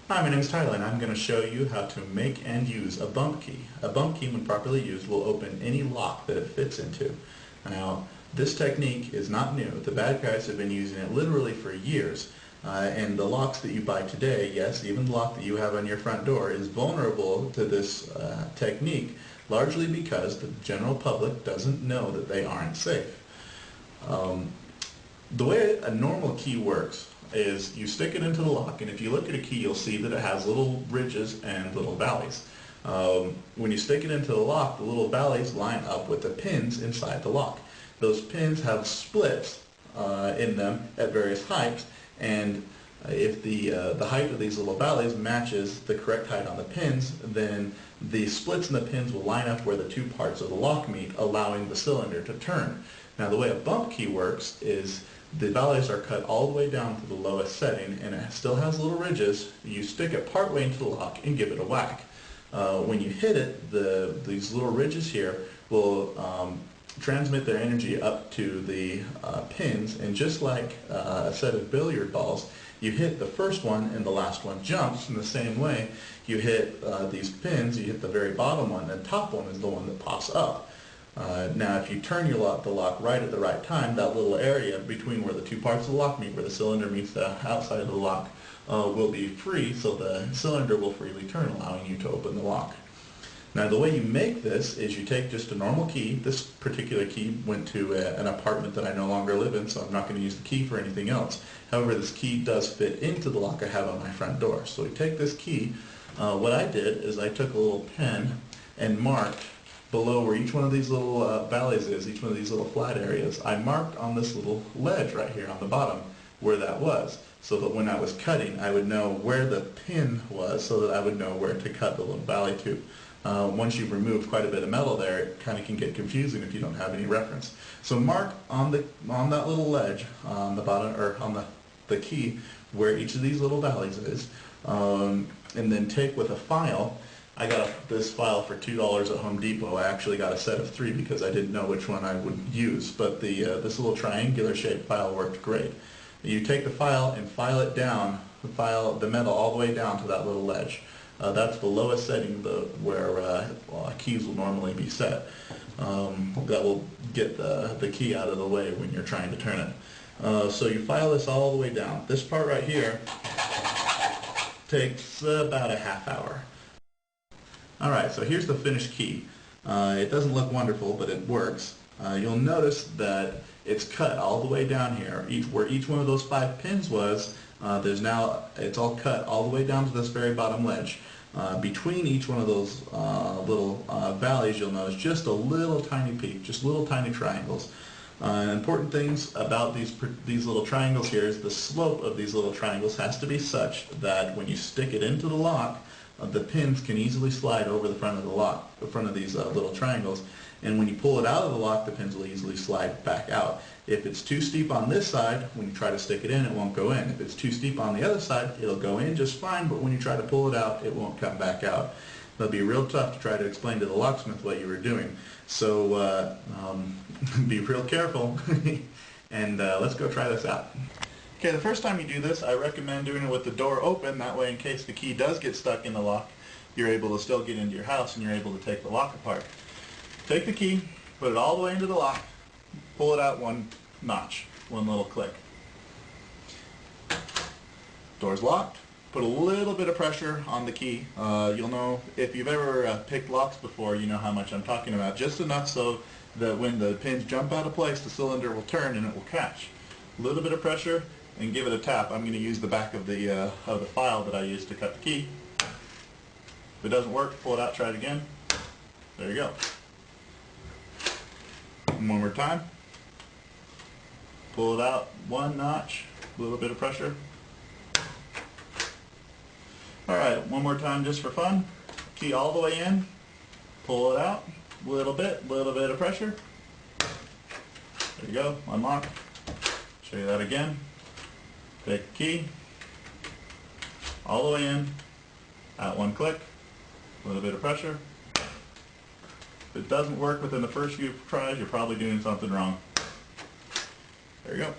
Hi, my name is Tyler and I'm going to show you how to make and use a bump key. A bump key, when properly used, will open any lock that it fits into. Now, this technique is not new. The bad guys have been using it literally for years. And the locks that you buy today, yes, even the lock that you have on your front door, is vulnerable to this technique, largely because the general public doesn't know that they aren't safe. The way a normal key works is you stick it into the lock, and if you look at a key, you'll see that it has little ridges and little valleys. When you stick it into the lock, the little valleys line up with the pins inside the lock. Those pins have splits in them at various heights, and if the height of these little valleys matches the correct height on the pins, then the splits in the pins will line up where the two parts of the lock meet, allowing the cylinder to turn. Now, the way a bump key works is the valleys are cut all the way down to the lowest setting, and it still has little ridges. You stick it part way into the lock and give it a whack. When you hit it, these little ridges here will transmit their energy up to the pins, and just like a set of billiard balls, you hit the first one and the last one jumps. In the same way, you hit these pins, you hit the very bottom one, and the top one is the one that pops up. Now, if you turn the lock right at the right time, that little area between where the two parts of the lock meet, where the cylinder meets the outside of the lock, will be free, so the cylinder will freely turn, allowing you to open the lock. Now, the way you make this is you take just a normal key. This particular key went to an apartment that I no longer live in, so I'm not going to use the key for anything else. However, this key does fit into the lock I have on my front door. So we take this key. What I did is I took a little pen and marked below where each one of these little valleys is, each one of these little flat areas. I marked on this little ledge right here on the bottom where that was, so that when I was cutting, I would know where the pin was, so that I would know where to cut the little valley to. Once you've removed quite a bit of metal there, it kind of can get confusing if you don't have any reference. So mark on that little ledge on the bottom, or on the key, where each of these little valleys is, and then take with a file. I got this file for $2 at Home Depot. I actually got a set of 3 because I didn't know which one I would use, but this little triangular shaped file worked great. You take the file and file it down, the metal all the way down to that little ledge. That's the lowest setting where keys will normally be set. That will get the key out of the way when you're trying to turn it. So you file this all the way down. This part right here takes about a half hour. Alright, so here's the finished key. It doesn't look wonderful, but it works. You'll notice that it's cut all the way down here. Where each one of those 5 pins was, it's all cut all the way down to this very bottom ledge. Between each one of those little valleys, you'll notice just a little tiny peak, just little tiny triangles. Important things about these little triangles here is the slope of these little triangles has to be such that when you stick it into the lock, the pins can easily slide over the front of the lock, the front of these little triangles, and when you pull it out of the lock, the pins will easily slide back out. If it's too steep on this side, when you try to stick it in, it won't go in. If it's too steep on the other side, it'll go in just fine, but when you try to pull it out, it won't come back out. It'll be real tough to try to explain to the locksmith what you were doing. So be real careful, and let's go try this out. Okay, the first time you do this, I recommend doing it with the door open. That way, in case the key does get stuck in the lock, you're able to still get into your house and you're able to take the lock apart. Take the key, put it all the way into the lock, pull it out one notch, one little click. Door's locked. Put a little bit of pressure on the key. You'll know, if you've ever picked locks before, you know how much I'm talking about. Just enough so that when the pins jump out of place, the cylinder will turn and it will catch. A little bit of pressure, and give it a tap. I'm going to use the back of the file that I used to cut the key. If it doesn't work, pull it out, try it again. There you go. One more time. Pull it out one notch, a little bit of pressure. Alright, one more time just for fun. Key all the way in, pull it out, little bit of pressure. There you go, unlock. Show you that again. Take the key, all the way in, out one click, a little bit of pressure. If it doesn't work within the first few tries, you're probably doing something wrong. There you go.